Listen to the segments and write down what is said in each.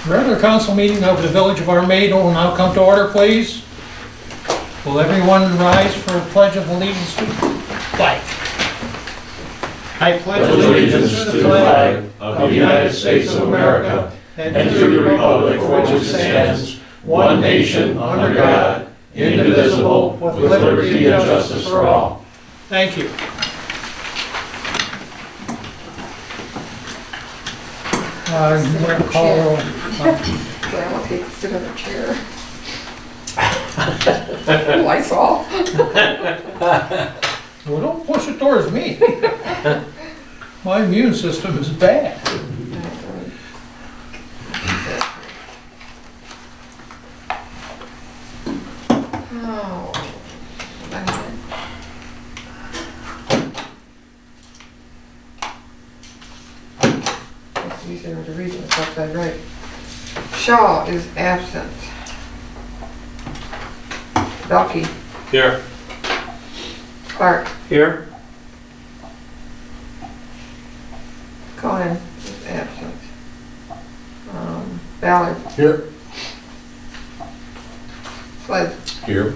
Regular council meeting of the Village of Armada will now come to order, please. Will everyone rise for a pledge of allegiance to the flag? I pledge allegiance to the flag of the United States of America and to the republic for which it stands, one nation, under God, indivisible, with liberty and justice for all. Thank you. I'm going to call roll. Well, I'll take a sit on a chair. Lysol. Well, don't push it towards me. My immune system is bad. Oh, it's easier to read this upside right. Shaw is absent. Belkey. Here. Clark. Here. Cohen is absent. Ballard. Here. Sled. Here.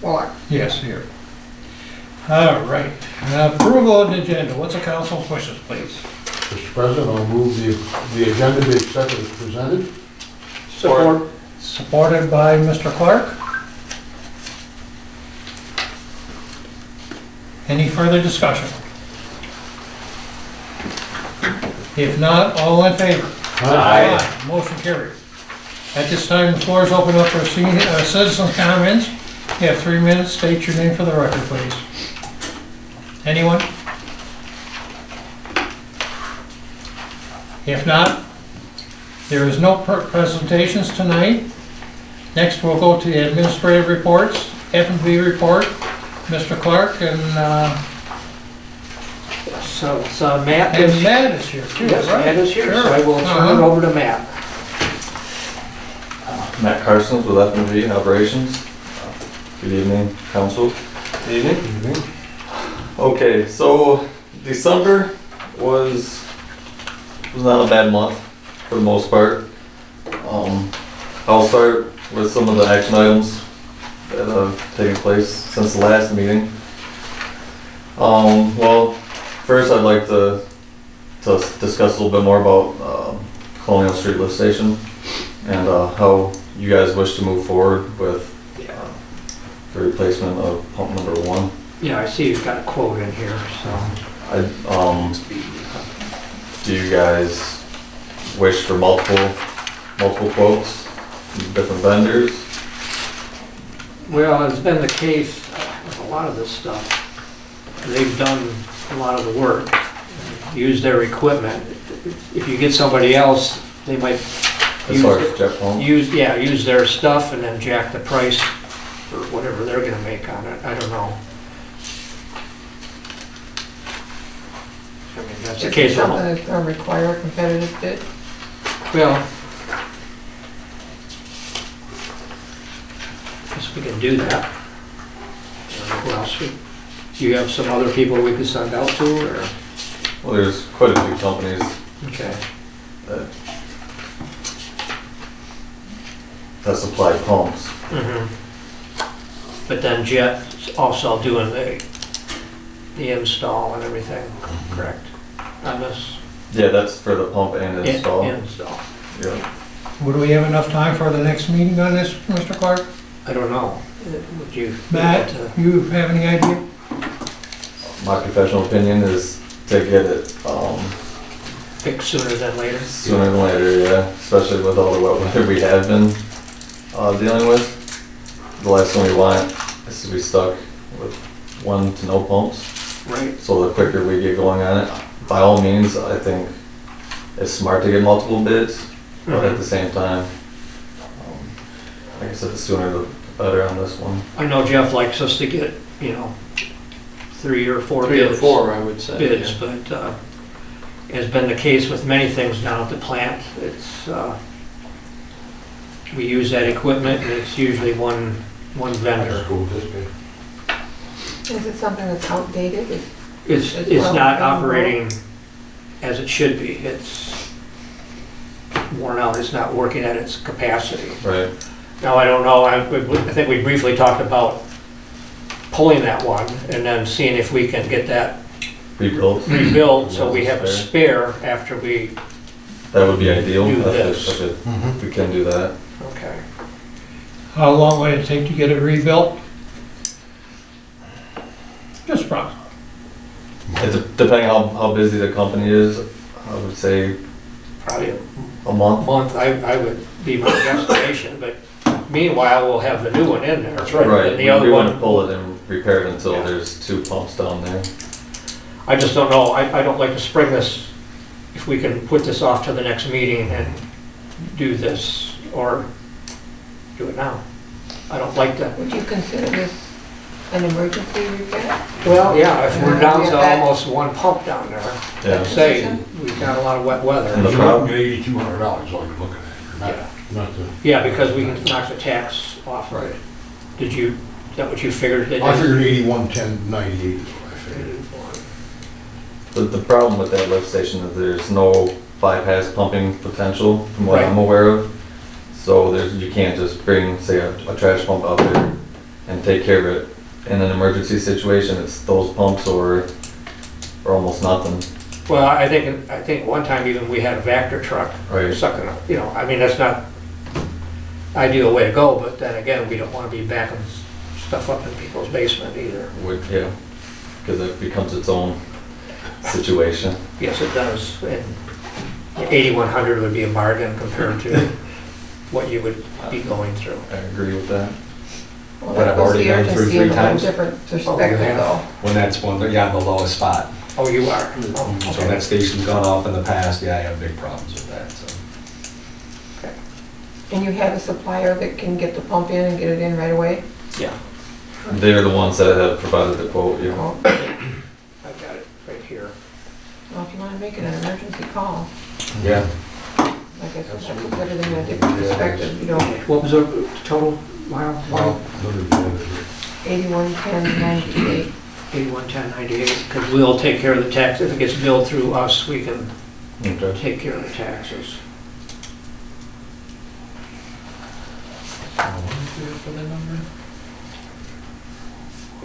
Waller. Yes, here. All right. Approval of the agenda. What's the council's wishes, please? Mr. President, I'll move the agenda be accepted as presented. Support. Supported by Mr. Clark. Any further discussion? If not, all in favor? Aye. Motion carried. At this time, the floor is open up for citizen comments. You have 3 minutes. State your name for the record, please. Anyone? If not, there is no presentations tonight. Next, we'll go to the administrative reports, F&B report. Mr. Clark and So Matt is, Matt is here too, yes, right? Matt is here, so Sure. I will turn it over to Matt. Matt Carsons with F&B Operations. Good evening, council. Good evening. Okay, so December was not a bad month for the most part. I'll start with some of the action items that have taken place since the last meeting. Well, first I'd like to discuss a little bit more about Colonial Street Lift Station and how you guys wish to move forward with the replacement of pump number 1. Yeah, I see you've got a quote in here, so. Do you guys wish for multiple quotes from different vendors? Well, it's been the case with a lot of this stuff. They've done a lot of the work, used their equipment. If you get somebody else, they might As far as jet pump? use their stuff and then jack the price for whatever they're gonna make on it. I don't know. I mean, that's the Is it case. something that's going to require a competitive bid? Well, guess we can do that. Who else? Do you have some other people we could send out to, or? Well, there's quite a few companies Okay. that supply pumps. Mm-hmm. But then Jet's also doing the install and everything, correct? On this? Yeah, that's for the pump and install. Install. Yeah. Would we have enough time for the next meeting on this, Mr. Clark? I don't know. Would you? Matt, you have any idea? My professional opinion is to get it Pick sooner than later? sooner than later, yeah. Especially with all the wet weather we have been dealing with. The last thing we want is to be stuck with 1 to no pumps. Right. So the quicker we get going on it, by all means, I think it's smart to get multiple bids, but at the same time, like I said, the sooner the better on this one. I know Jeff likes us to get, 3 or 4 3 or bids. 4, I would say. Bids, yeah. but has been the case with many things down at the plant. It's, we use that equipment and it's usually one vendor. School district. Is it something that's outdated? It's not operating as it should be. It's worn out, it's not working at its capacity. Right, Now, I don't know, I think we briefly talked about pulling that one and then seeing if we can get that rebuilt. rebuilt, so we have a spare after we, That would be ideal. Do if it- this. if it- if we can do that. okay. How long would it take to get it rebuilt? Just approximately. Depending how busy the company is, I would say Probably a a month. month, I would be my guesstimation, but meanwhile, we'll have the new one in there. Right, And we the other want to one, pull it and repair it until Yeah. there's 2 pumps down there. I just don't know, I don't like to spring this, if we can put this off to the next meeting and do this, or do it now. I don't like to. Would you consider this an emergency repair? Well, yeah, if we're down Yeah, to that- almost one pump down there, Yeah. like say, we've got a lot of wet weather. And the You're problem- looking at $8,200 all you're looking at. You're not the, Yeah, because we can knock the tax off of it. Did you, is that what you figured? it I is? figured 81,1098 is what I figured. The problem with that lift station is there's no bypass pumping potential from what Right. I'm aware of. So you can't just bring, say, a trash pump out there and take care of it. In an emergency situation, it's those pumps or almost nothing. Well, I think one time even we had a Vector truck Right. sucking up, you know, I mean, that's not ideal way to go, but then again, we don't want to be backing stuff up in people's basement either. Yeah, because it becomes its own situation. Yes, it does, and 8,100 would be a bargain compared to what you would be going through. I agree with that. Well, But I've already that's the been through urgency 3 in a times. different perspective have? though. When that's one, yeah, the lowest spot. Oh, you are? So Oh, when okay. that station's gone off in the past, yeah, I have big problems with that, so. And you have a supplier that can get the pump in and get it in right away? Yeah, They're the ones that have provided the quote, you know. Well, I've got it right here. if you want to make it an emergency call, Yeah. like I said, that puts everything in a different perspective, you know, What was the total mile? Well, 811098. 811098, because we'll take care of the tax, if it gets billed through us, we can Okay. take care of the taxes.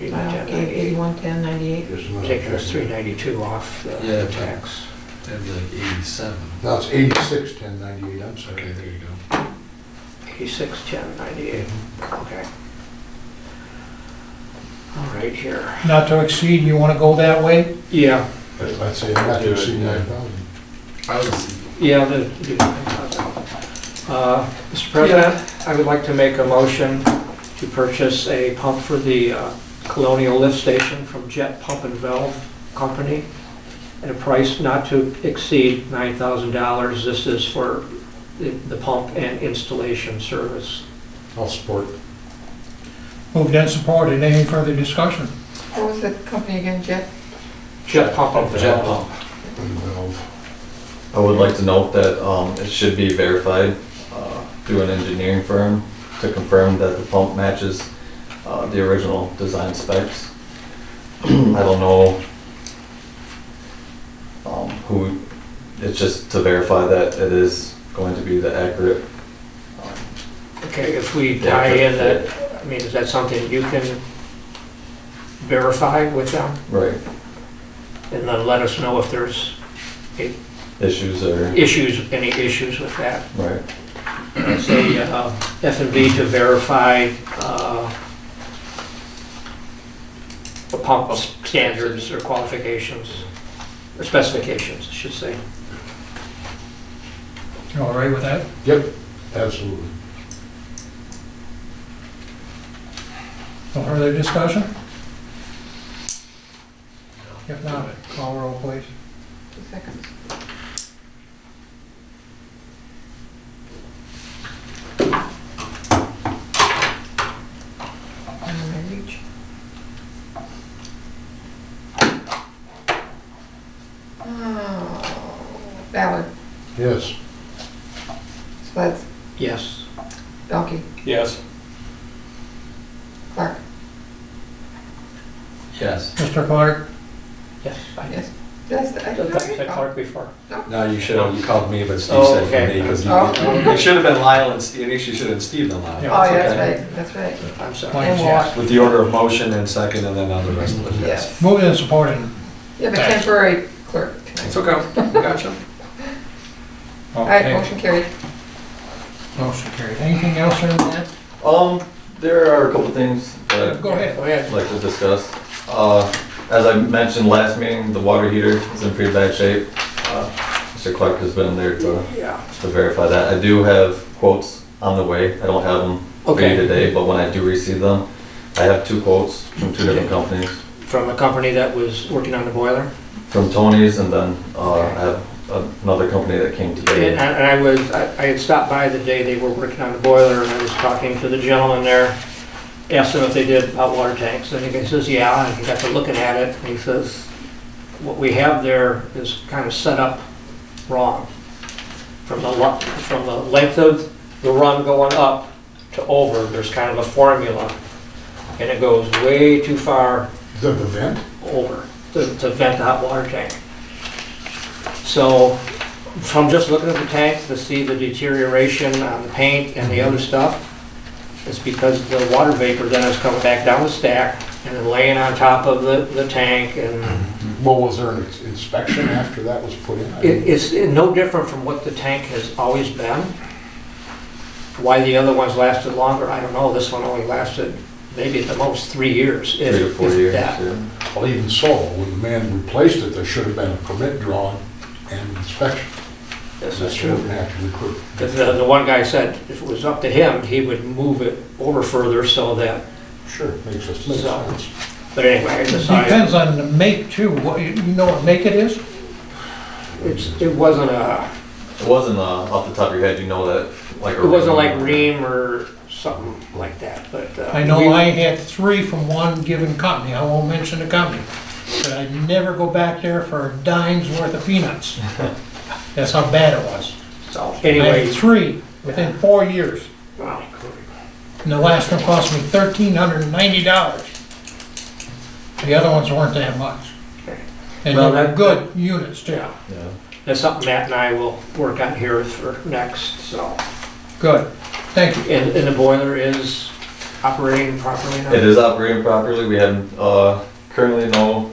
I gave 811098. Taking us 392 off the Yeah. tax. That'd be like 87. No, it's 86,1098, I'm sorry. Okay, there you go. 861098, okay. All right, here. Not to exceed, you wanna go that way? Yeah, I'd say not to exceed 9,000. I was, yeah, Mr. President, I would like to make a motion to purchase a pump for the Colonial Lift Station from Jet Pump and Valve Company at a price not to exceed $9,000. This is for the pump and installation service. I'll support. Moved and supported. Any further discussion? What was the company again, Jet? Jet Pump and jet Valve. pump. I would like to note that it should be verified through an engineering firm to confirm that the pump matches the original design specs. I don't know who, it's just to verify that it is going to be the accurate. Okay, if we tie in that, I mean, is that something you can verify with them? Right, And then let us know if there's issues or, any issues with that. right, Say F&B to verify the pump standards or qualifications, or specifications, I should say. You all right with that? Yep, absolutely. No further discussion? If not, call roll please. 2 seconds. And I reach. Ballard, Yes. Spuds, Yes. Donkey, Yes. Clark, Yes. Mr. Clark? Yes. yes. That's, I don't I've said know. Clark before. No, you should have, you called me, but Steve Oh, said okay. for me, because Oh. it should have been Lyle and Steve, actually should have been Steve and Lyle. Oh, Yeah. yeah, okay. that's right, I'm sorry. Point And yes. With the order of motion and second, and then on the rest of it, yes. yes. Moving and supporting. You have a temporary clerk It's tonight. okay, gotcha. All right, Okay, motion carried. motion carried. Anything else in that? There are a couple things that Go ahead. Go ahead. I'd like to discuss. As I mentioned last meeting, the water heater is in pretty bad shape. Mr. Clark has been there to Yeah. verify that. I do have quotes on the way. I don't have them Okay. ready today, but when I do receive them, I have 2 quotes from 2 different companies. From a company that was working on the boiler. From Tony's, and then I have another company that came today. And I had stopped by the day they were working on the boiler, and I was talking to the gentleman there, asked him if they did hot water tanks, and he says, yeah, and he got to looking at it, and he says, what we have there is kind of set up wrong. From the length of the run going up to over, there's kind of a formula, and it goes way too far The vent? over to vent the hot water tank. So, from just looking at the tank to see the deterioration on the paint and the other stuff, it's because the water vapor then is coming back down the stack and then laying on top of the tank, and Well, was there an inspection after that was put in? I mean, it's no different from what the tank has always been. Why the other ones lasted longer, I don't know. This one only lasted maybe at the most 3 years. 3 to 4 if years. that. Yeah. Well, even so, when the man replaced it, there should have been a permit drawn and inspection. This is That's true. what naturally could. Because the one guy said if it was up to him, he would move it over further so that, Sure, makes So- sense. but anyway, I decided, Depends on the make too. What, you know what make it is? it wasn't a, It wasn't off the top of your head, you know that, like. it wasn't like Ream or something like that, but. I know I had 3 from one given company. I won't mention the company. But I'd never go back there for a dime's worth of peanuts. That's how bad it was. So I anyway, had 3 within 4 years. wow. And the last one cost me $1,390. The other ones weren't that much. And they Well, were that- good units too. Yeah, Yeah. that's something Matt and I will work on here for next, so. Good. Thank you. And the boiler is operating properly now? It is operating properly. We have currently no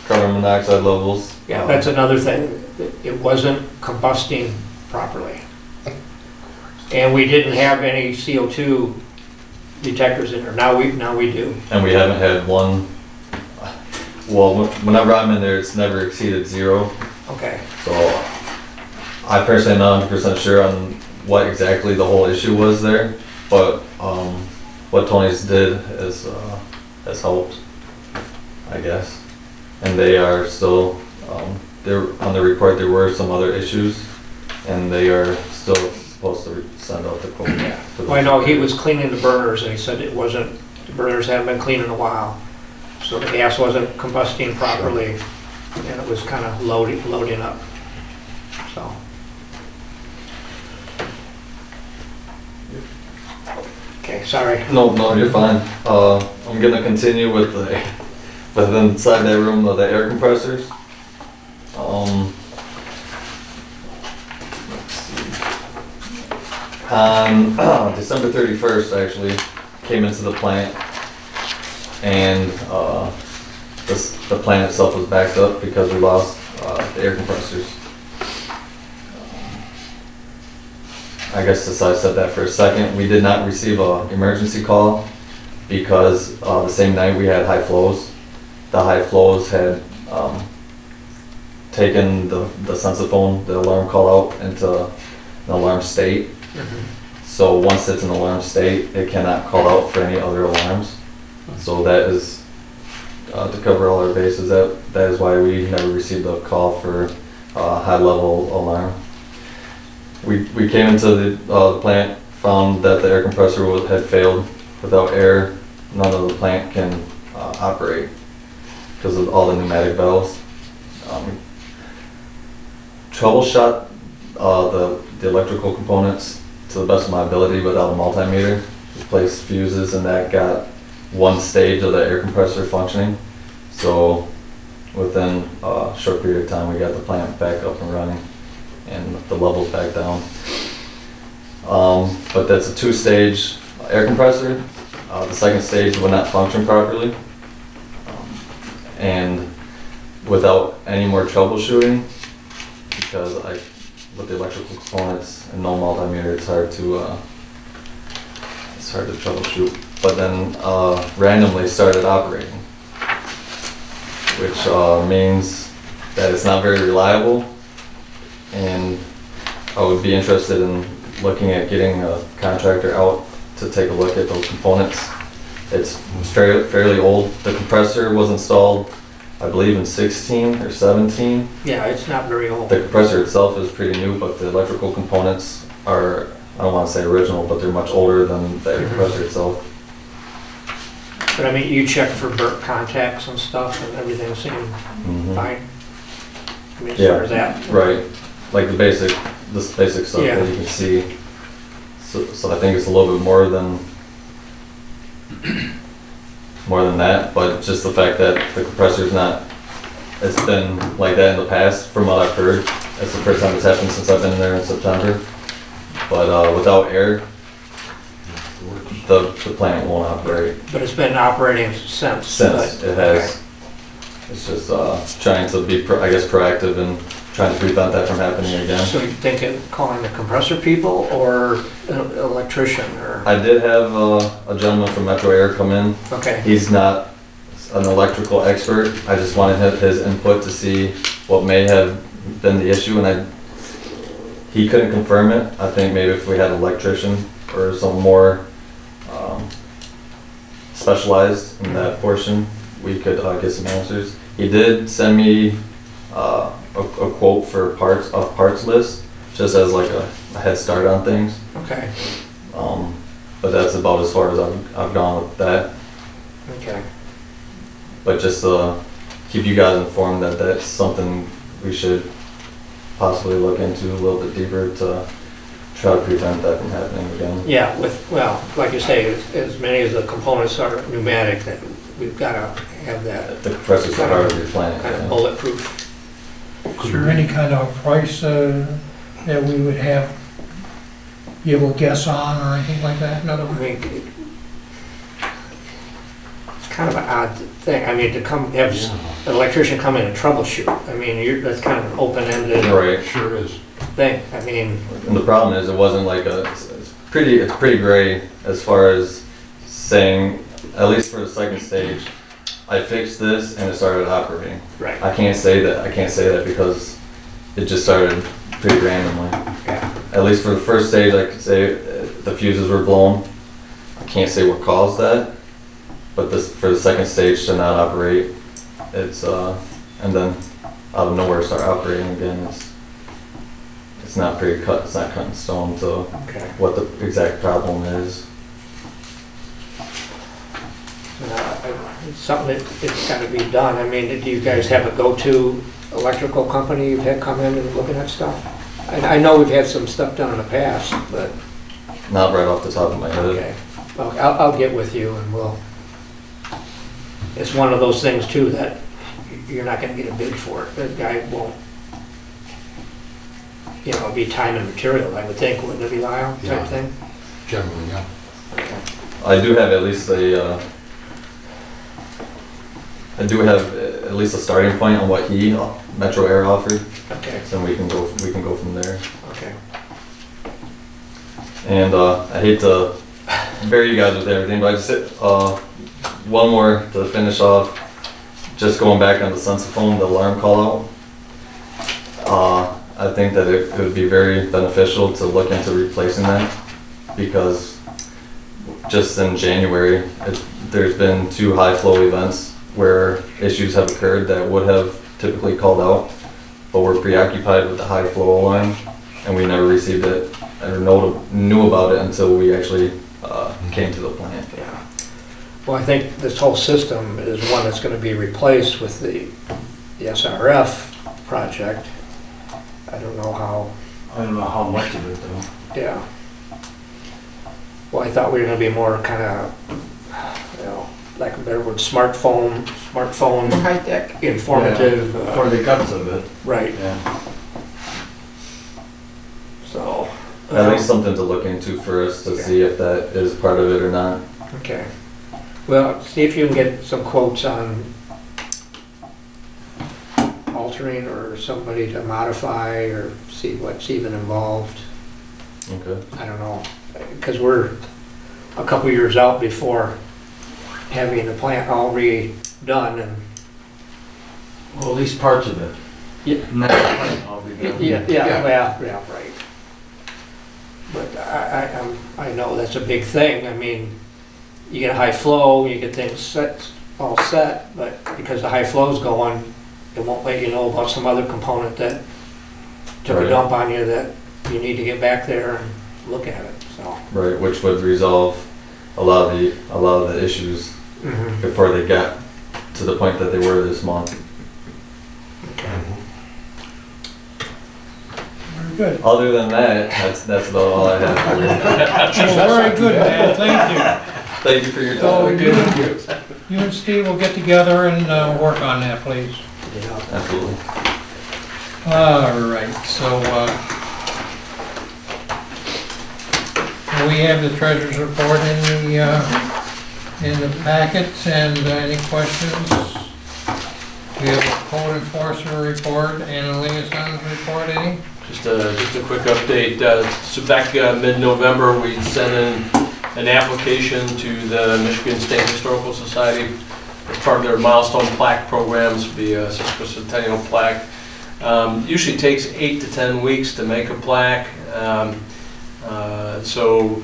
carbon monoxide levels. Yeah, that's another thing. It wasn't combusting properly. And we didn't have any CO2 detectors in there. Now we do. And we haven't had one, well, whenever I'm in there, it's never exceeded 0. Okay. So I personally am not 100% sure on what exactly the whole issue was there, but what Tony's did has helped, I guess. And they are still, there on the report there were some other issues, and they are still supposed to send out the quote. for Well, I know he those. was cleaning the burners and he said it wasn't, the burners haven't been cleaned in a while. So the gas wasn't combusting properly and it was kind of loading up, so. Okay, sorry. No, you're fine. I'm gonna continue with inside that room, the air compressors. Let's see. On December 31st, I actually came into the plant, and the plant itself was backed up because we lost the air compressors. I guess to sidestep that for a second, we did not receive an emergency call because the same night we had high flows. The high flows had taken the sensophone, the alarm call out, into an alarm state. So once it's in alarm state, it cannot call out for any other alarms. So that is, to cover all our bases, that is why we never received a call for high level alarm. We came into the plant, found that the air compressor had failed. Without air, none of the plant can operate because of all the pneumatic valves. Troubleshot the electrical components to the best of my ability without a multimeter. Replaced fuses, and that got one stage of the air compressor functioning. So within a short period of time, we got the plant back up and running and the levels back down. But that's a 2-stage air compressor. The second stage would not function properly. And without any more troubleshooting, because with the electrical components and no multimeter, it's hard to troubleshoot. But then randomly started operating, which means that it's not very reliable, and I would be interested in looking at getting a contractor out to take a look at those components. It's fairly old. The compressor was installed, I believe, in 16 or 17. Yeah, it's not very old. The compressor itself is pretty new, but the electrical components are, I don't want to say original, but they're much older than the air compressor itself. But I mean, you check for burnt contacts and stuff and everything seemed fine? I mean, as far as that? Right, like the basic stuff Yeah. that you can see. So I think it's a little bit more than that, but just the fact that the compressor's not, it's been like that in the past, from what I've heard. That's the first time it's happened since I've been there in September. But without air, the plant won't operate. But it's been operating since? Since it has. It's just trying to be, I guess, proactive and trying to prevent that from happening again. So you think of calling the compressor people or an electrician or? I did have a gentleman from Metro Air come in. Okay, He's not an electrical expert. I just wanted his input to see what may have been the issue, and he couldn't confirm it. I think maybe if we had an electrician or some more specialized in that portion, we could get some answers. He did send me a quote for parts list, just as like a head start on things. okay, But that's about as far as I've gone with that. okay. But just keep you guys informed that that's something we should possibly look into a little bit deeper to try to prevent that from happening again. Yeah, well, like you say, as many of the components are pneumatic, that we've got to have that The compressors are hard to replant. kind of yeah. bulletproof. Is there any kind of price that we would have, be able to guess on or anything like that? In other I words, mean, it's kind of an odd thing. I mean, to have an electrician come in and troubleshoot, I mean, that's kind of an open-ended Right. Sure is. thing. I mean, And the problem is, it wasn't like it's pretty gray as far as saying, at least for the second stage, I fixed this and it started operating. right, I can't say that because it just started pretty randomly. yeah, At least for the first stage, I could say the fuses were blown. I can't say what caused that, but for the second stage to not operate, it's and then out of nowhere start operating again. It's not pretty cut. It's not cut in stone to okay. what the exact problem is. It's something it's got to be done. I mean, do you guys have a go-to electrical company you've had come in and looking at stuff? I know we've had some stuff done in the past, but, Not right off the top of my head. okay. Well, I'll get with you and it's one of those things too that you're not gonna get a bid for it. The guy won't, it'll be time and material, I would think, wouldn't it be, Lyle, Yeah. type thing? Generally, yeah. Okay. I do have at least a starting point on what Metro Air offered, Okay, so we can go from there. okay. And I hate to bury you guys with everything, but I just one more to finish off. Just going back on the sensiphone, the alarm call out. I think that it would be very beneficial to look into replacing that, because just in January, there's been 2 high flow events where issues have occurred that would have typically called out, but we're preoccupied with the high flow alarm, and we never received it or knew about it until we actually came to the plant. Yeah. Well, I think this whole system is one that's gonna be replaced with the SRF project. I don't know how, I don't know how much of it though. yeah. Well, I thought we were gonna be more kinda, lack of a better word, smartphone, More high tech. informative, For the guts of it. right, Yeah. so. At least something to look into for us to see if that is part of it or not. Okay. Well, see if you can get some quotes on altering or somebody to modify or see what's even involved. Okay. I don't know, because we're a couple years out before having the plant all redone and. Well, at least parts of it. Yeah. Not the plant, I'll be done. Yeah, right. But I know that's a big thing. I mean, you get high flow, you get things all set, but because the high flow's going, it won't let you know about some other component that took a Right. dump on you that you need to get back there and look at it, so. Right, which would resolve a lot of the issues before they got to the point that they were this month. Very good. Other than that, that's about all I have for you. Well, very good, man, thank you. Thank you for your So time. you and Steve will get together and work on that, please. Yeah. Absolutely. All right, so we have the treasurer's report in the packet, and any questions? We have a code enforcer report and a liaison's report, any? Just a quick update. So back mid-November, we sent in an application to the Michigan State Historical Society as part of their milestone plaque programs, be a sesquicentennial plaque. Usually takes 8 to 10 weeks to make a plaque. So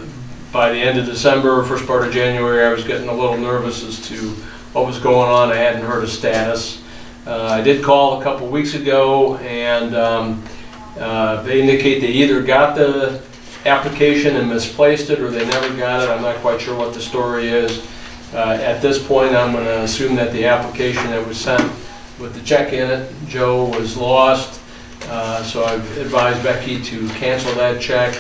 by the end of December, first part of January, I was getting a little nervous as to what was going on. I hadn't heard a status. I did call a couple weeks ago, and they indicate they either got the application and misplaced it, or they never got it. I'm not quite sure what the story is. At this point, I'm going to assume that the application that was sent with the check in it, Joe, was lost. So I've advised Becky to cancel that check.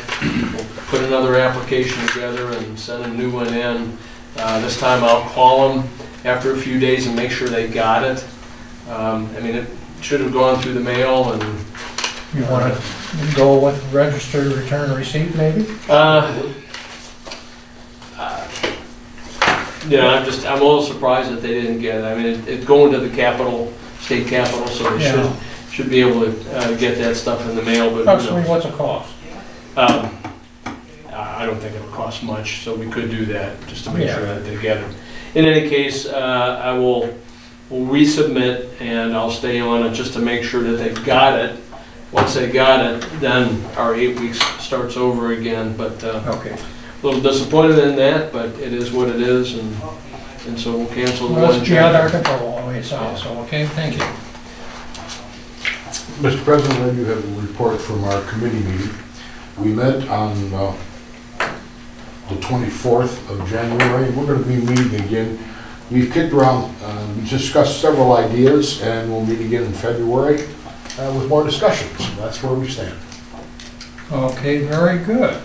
We'll put another application together and send a new one in. This time I'll call them after a few days and make sure they got it. I mean, it should have gone through the mail, and You want to go with registered return receipt, maybe? yeah, I'm a little surprised that they didn't get it. I mean, it's going to the capital, state capital, so they Yeah. should be able to get that stuff in the mail, but who Approximately, knows? what's it cost? I don't think it'll cost much, so we could do that, just to make Yeah. sure that they get it. In any case, I will resubmit, and I'll stay on it just to make sure that they've got it. Once they got it, then our 8 weeks starts over again, but Okay. a little disappointed in that, but it is what it is, and so we'll cancel the Well, one it's beyond our check. control, the way it sounds, so, okay, thank you. Mr. President, I do have a report from our committee meeting. We met on the 24th of January. We're going to be meeting again. We've kicked around, we discussed several ideas, and we'll meet again in February with more discussions. That's where we stand. Okay, very good.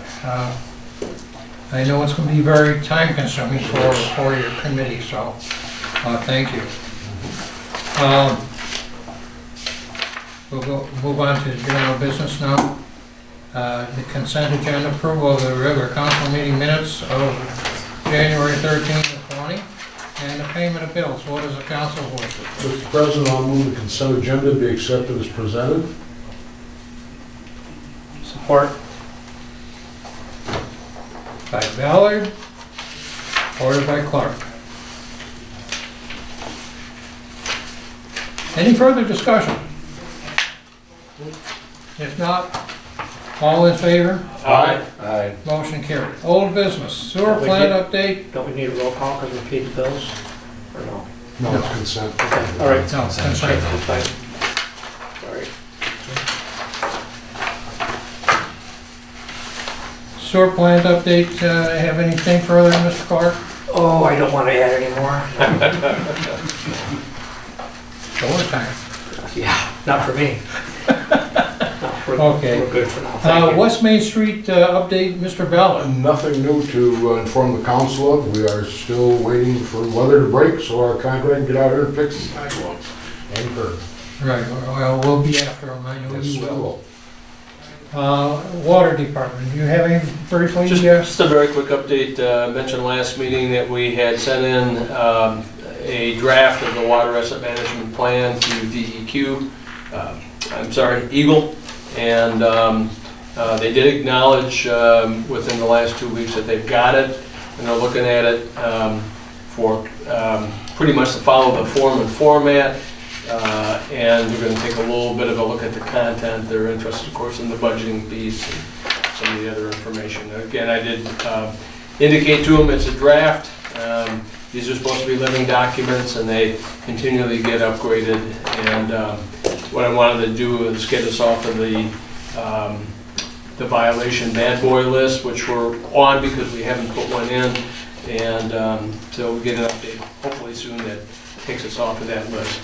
I know it's going to be very time consuming for your committee, so thank you. We'll move on to general business now. The consent agenda, approval of the regular council meeting minutes of January 13th and 20, and the payment of bills. What is the council's wish? Mr. President, I'll move the consent agenda be accepted as presented. Support. By Ballard, ordered by Clark. Any further discussion? If not, all in favor? Aye. Aye. Motion carried. Old business, sewer plant update. Don't we need a roll call because we paid the bills? Or no? No, it's consent. All right. No, consent. Fine. Sorry. Sewer plant update, have anything further, Mr. Clark? Oh, I don't want to add any more. Overtime. Yeah, not for me. No, Okay. We're good for now. Thank you. West Main Street update, Mr. Ballard. Nothing new to inform the council of. We are still waiting for weather to break so our contractor can get out here and fix the sidewalks and curb. Right, well, we'll be after them, I know Yes, you we will. will. Water Department, do you have any briefly? Just a very quick update. Mentioned last meeting that we had sent in a draft of the water asset management plan to DEQ, Eagle, and they did acknowledge within the last 2 weeks that they've got it, and they're looking at it for pretty much to follow the form and format, and they're going to take a little bit of a look at the content. They're interested, of course, in the budgeting piece and some of the other information. Again, I did indicate to them it's a draft. These are supposed to be living documents, and they continually get upgraded. And what I wanted to do is get us off of the violation bad boy list, which we're on because we haven't put one in. And so we'll get an update hopefully soon that takes us off of that list.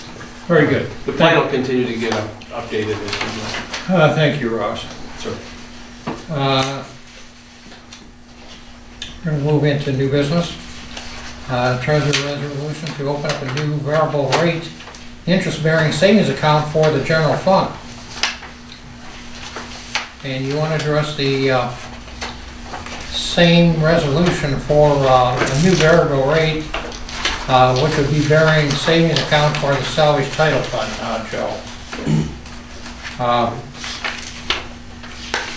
Very good. The plan will continue to get updated as we go. Thank you, Ross. Sure. We're going to move into new business. Treasurer resolution to open up a new variable rate interest-bearing savings account for the general fund. And you want to address the same resolution for a new variable rate, which would be bearing savings account for the salvage title fund, Joe.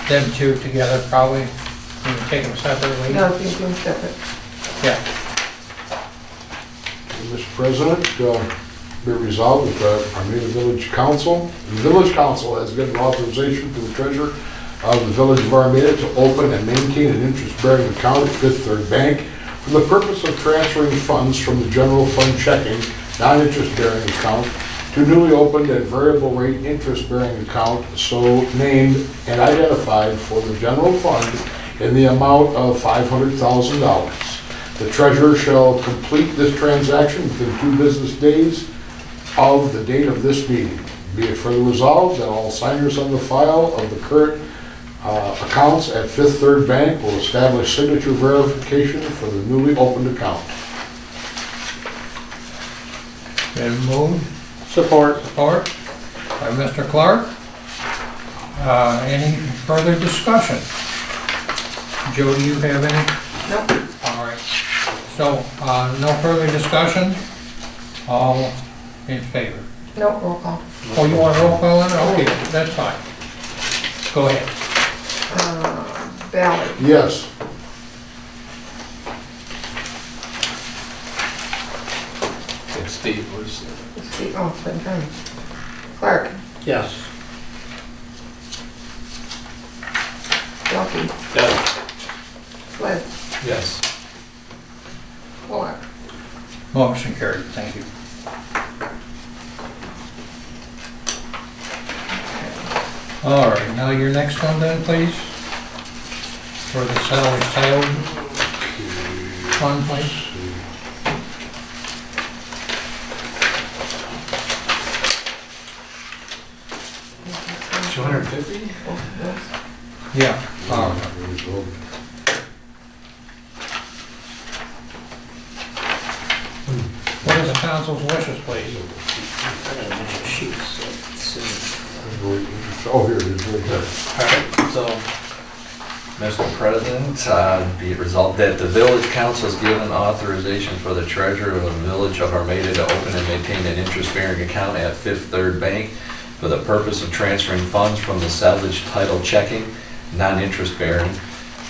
Them two together probably, you can take them separately. No, you can separate. Yeah. Mr. President, be resolved that Armada Village Council, the Village Council has given authorization to the treasurer of the Village of Armada to open and maintain an interest-bearing account at Fifth Third Bank for the purpose of transferring funds from the general fund checking, non-interest-bearing account to newly opened and variable rate interest-bearing account so named and identified for the general fund in the amount of $500,000. The treasurer shall complete this transaction within 2 business days of the date of this meeting. Be it further resolved that all signers on the file of the current accounts at Fifth Third Bank will establish signature verification for the newly opened account. Been moved. Support. Support by Mr. Clark. Any further discussion? Joe, do you have any? Nope. All right. So, no further discussion? All in favor? No, roll call. Oh, you want a roll call on it? Okay, that's fine. Go ahead. Ballard. Yes. And Steve was, Steve, oh, it's been done. Clark. Yes. Duffy. yeah, Flint. Yes. Bullock. Motion carried, thank you. All right, now your next one then, please. For the salary title fund, please. $250? Yeah. What is the council's wishes, please? Oh, here it is, right there. So, Mr. President, be it resolved that the village council has given authorization for the treasurer of the village of Armada to open and maintain an interest-bearing account at Fifth Third Bank for the purpose of transferring funds from the salvage title checking, non-interest-bearing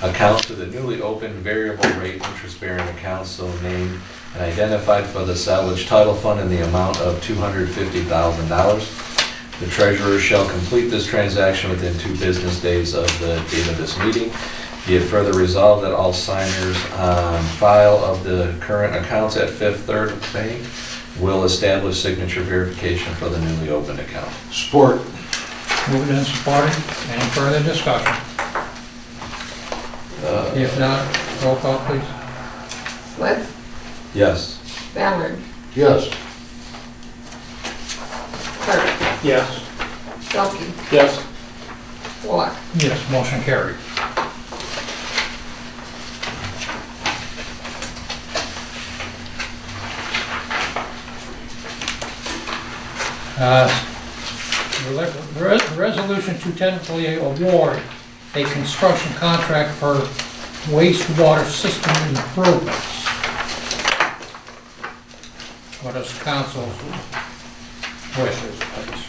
account to the newly opened variable rate interest-bearing account so named and identified for the salvage title fund in the amount of $250,000. The treasurer shall complete this transaction within 2 business days of the date of this meeting. Be it further resolved that all signers on file of the current accounts at Fifth Third Bank will establish signature verification for the newly opened account. Support. Moved and supported. Any further discussion? If not, roll call, please. Flint. Yes. Ballard. Yes. Clark. Yes. Duffy. yes, Wallach. Yes, motion carried. Resolution to tentatively award a construction contract for wastewater system improvements. What is council's wishes, please?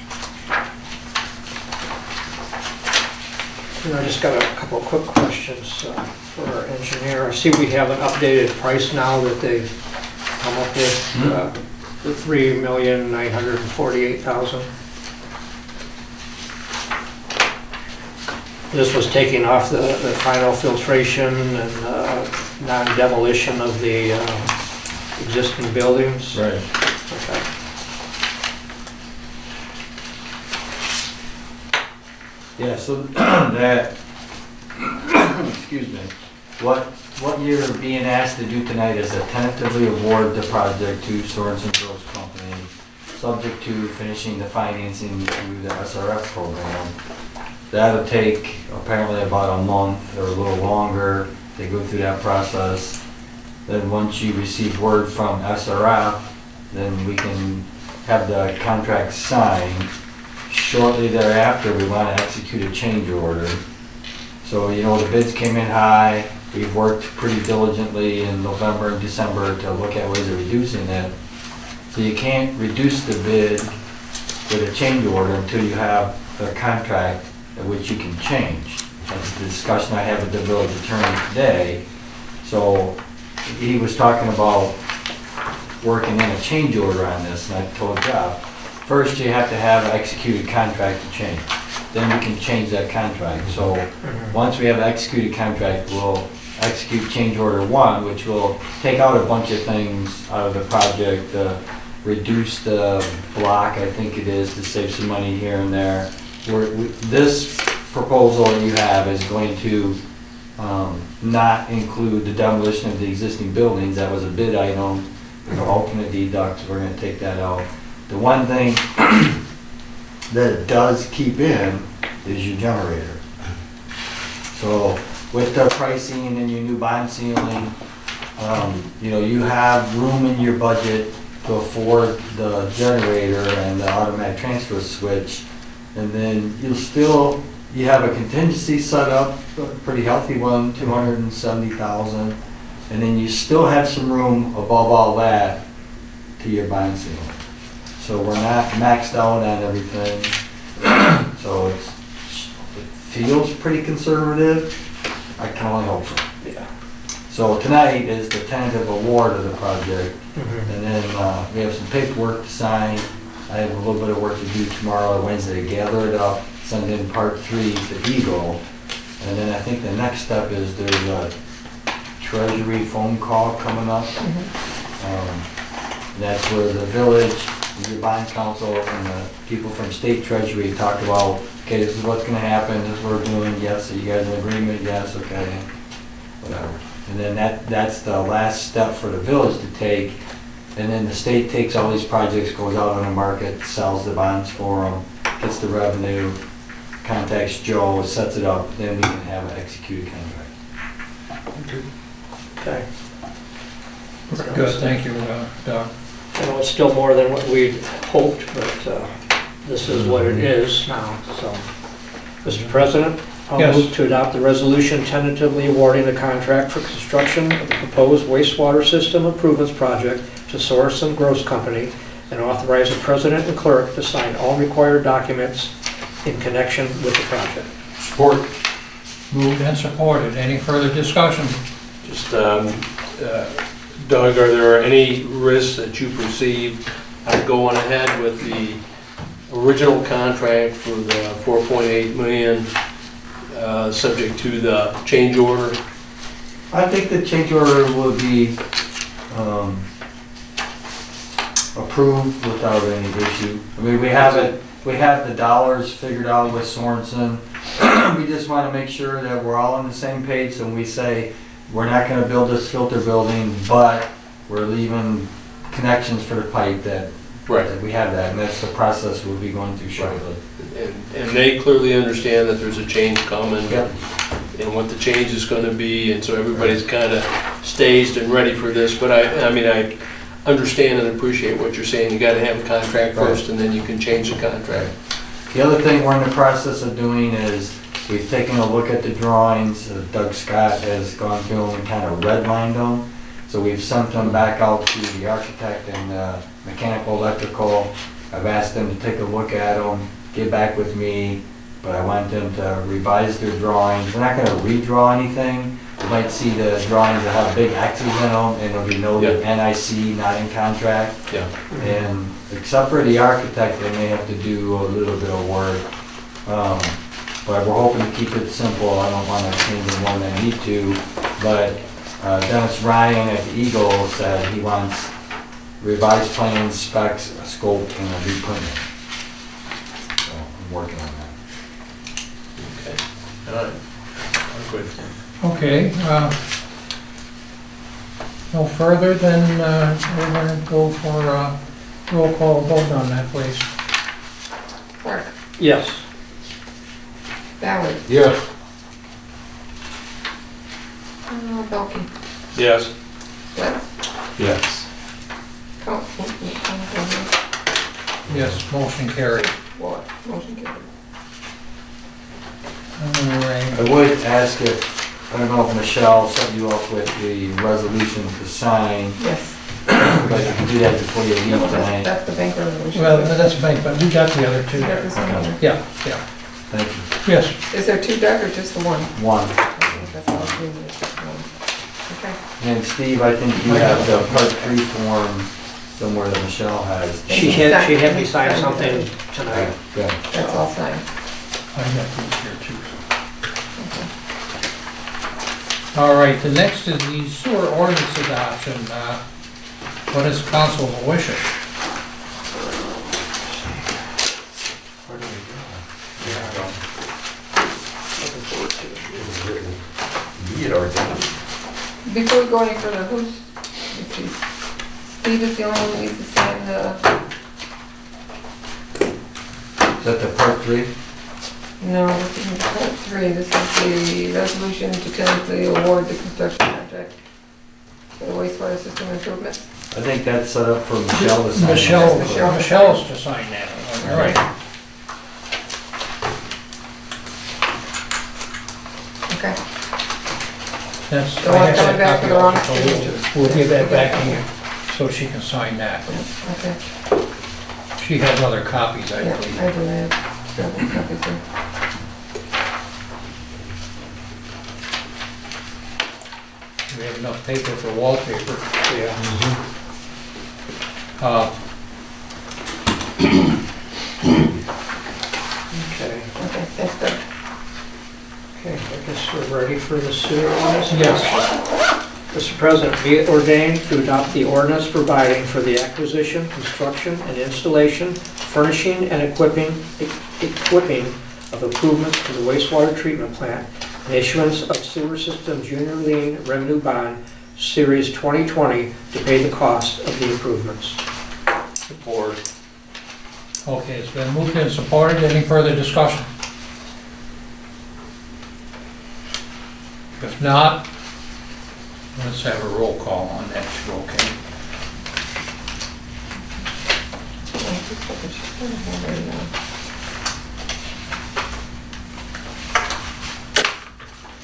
I just got a couple of quick questions for our engineer. I see we have an updated price now that they've come up with, the $3,948,000. This was taking off the final filtration and non-demolition of the existing buildings. Right. Okay. Yeah, so that, excuse me, what you're being asked to do tonight is to tentatively award the project to Sorensen Gross Company, subject to finishing the financing through the SRF program. That'll take apparently about a month or a little longer. They go through that process. Then once you receive word from SRF, then we can have the contract signed. Shortly thereafter, we want to execute a change order. So, you know, the bids came in high. We've worked pretty diligently in November and December to look at ways of reducing it. So you can't reduce the bid with a change order until you have a contract at which you can change. That's the discussion I had with the village attorney today. So he was talking about working in a change order on this, and I told Jeff, first you have to have an executed contract to change. Then we can change that contract. So once we have an executed contract, we'll execute change order 1, which will take out a bunch of things out of the project, reduce the block, I think it is, to save some money here and there. This proposal that you have is going to not include the demolition of the existing buildings. That was a bid item. There's an alternate deduct, we're going to take that out. The one thing that it does keep in is your generator. So with the pricing and your new bond ceiling, you know, you have room in your budget to afford the generator and the automatic transfer switch. And then you have a contingency set up, a pretty healthy one, $270,000. And then you still have some room above all that to your bond ceiling. So we're not maxed out on everything. So it feels pretty conservative. I can only hope so. Yeah. So tonight is the tentative award of the project. And then we have some paperwork to sign. I have a little bit of work to do tomorrow or Wednesday to gather it up, send in part 3 to Eagle. And then I think the next step is there's a treasury phone call coming up. That's where the village, your bond council, and the people from state treasury talk about, okay, this is what's gonna happen, this is what we're doing, yes, are you guys in agreement, yes, okay, whatever. And then that's the last step for the village to take. And then the state takes all these projects, goes out on the market, sells the bonds for them, gets the revenue, contacts Joe, sets it up, then we can have an executed contract. Okay. Good, thank you, Doug. I know it's still more than what we'd hoped, but this is what it is now, so. Mr. President, I'll Yes. move to adopt the resolution tentatively awarding the contract for construction of the proposed wastewater system improvements project to Sorensen Gross Company and authorize the president and clerk to sign all required documents in connection with the project. Support. Moved and supported. Any further discussion? Just, Doug, are there any risks that you perceive of going ahead with the original contract for the 4.8 million, subject to the change order? I think the change order will be approved without any issue. I mean, we have the dollars figured out with Sorensen. We just want to make sure that we're all on the same page, so when we say we're not going to build this filter building, but we're leaving connections for the pipe, that Right. that we have that, and that's the process we'll be going through shortly. And they clearly understand that there's a change coming. Yep. And what the change is gonna be, and so everybody's kinda staged and ready for this, but I mean, I understand and appreciate what you're saying, you gotta have a contract first, and then you can change the contract. The other thing we're in the process of doing is, we've taken a look at the drawings, Doug Scott has gone through them and kind of redlined them. So we've sent them back out to the architect and mechanical, electrical. I've asked them to take a look at them, get back with me, but I want them to revise their drawings. We're not gonna redraw anything. You might see the drawings that have big X's in them, and it'll be noted NIC, not in contract. Yeah. And except for the architect, they may have to do a little bit of work. But we're hoping to keep it simple. I don't want to change the one I need to. But Dennis Ryan at the Eagle said he wants revised plans, specs, a scope, and a reprint. So I'm working on that. Okay. All right. I'm good. Okay, no further, then we're gonna go for roll call vote on that, please. Clark, Yes. Ballard, Yes. Belkey, Yes. West, Yes. Count, Yes, motion carried. Waller, motion carried. All right. I would ask if, I don't know if Michelle set you up with the resolution to sign, Yes. but you can do that before you No, leave tonight. that's the bank resolution. Well, that's fine, but we got the other two. You got this one here? Yeah, Thank you. yes. Is there two, Doug, or just the one? One. I think that's all I'm doing, is just one. Okay. And Steve, I think you have the part 3 form somewhere that Michelle has. She had me sign something tonight. Good. That's all signed. I got these here too. All right, the next is the sewer ordinance adoption. What is council's wishes? Where do we go? Be it ordained. Before we go any further, let's see. Steve is the only one who needs to sign the, Is that the part 3? no, this isn't part 3. This is the resolution to tentatively award the construction contract for the wastewater system improvements. I think that's set up for Michelle to sign. Michelle's to sign that one, all right. Okay. That's, So I'm coming back copy with the wrong also, signature. we'll give that back to you, so she can sign that. Okay. She has other copies, I Yeah, believe. I do have several copies here. We have enough paper for wallpaper. Yeah. Okay. Okay, that's good. Okay, I guess we're ready for the sewer ordinance? Yes. Mr. President, be it ordained to adopt the ordinance providing for the acquisition, construction, and installation, furnishing, and equipping of improvements to the wastewater treatment plant, and issuance of sewer system junior lien revenue bond, Series 2020, to pay the cost of the improvements. Support. Okay, it's been moved and supported. Any further discussion? If not, let's have a roll call on that too, okay?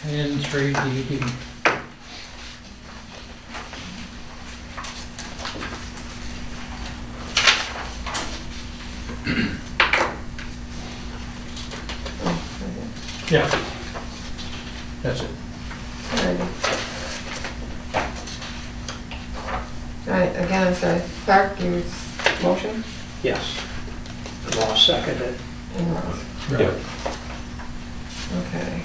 And 3DD. Yeah. That's it. Alright, again, I'm sorry. Clark, you motion? Yes. I'm all seconded. And Ross. Yeah. Okay.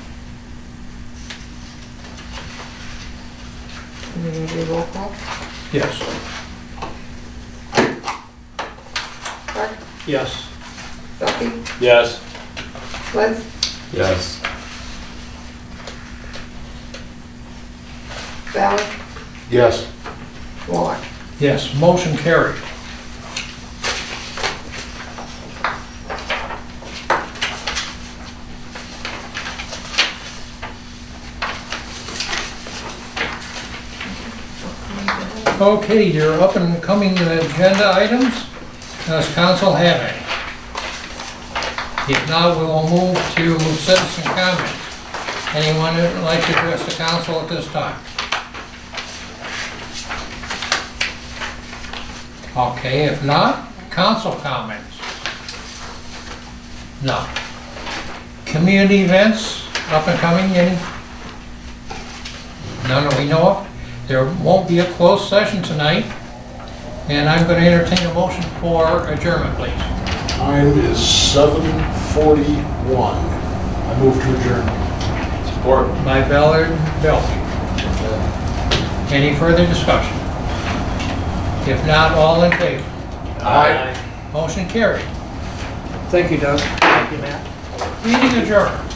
And then you do roll call? Yes. Clark, Yes. Duffy, Yes. Liz, Yes. Ballard, Yes. Waller. Yes, motion carried. Okay, your up and coming agenda items. Does council have any? If not, we will move to citizen comments. Anyone that would like to address the council at this time? Okay, if not, council comments. No. Community events, up and coming, any? None that we know of. There won't be a closed session tonight, and I'm going to entertain a motion for adjournment, please. Time is 7:41. I move to adjourn. Support. By Ballard, Belkey. Any further discussion? If not, all in favor? Aye. Motion carried. Thank you, Doug. Thank you, Matt. Meeting adjourned.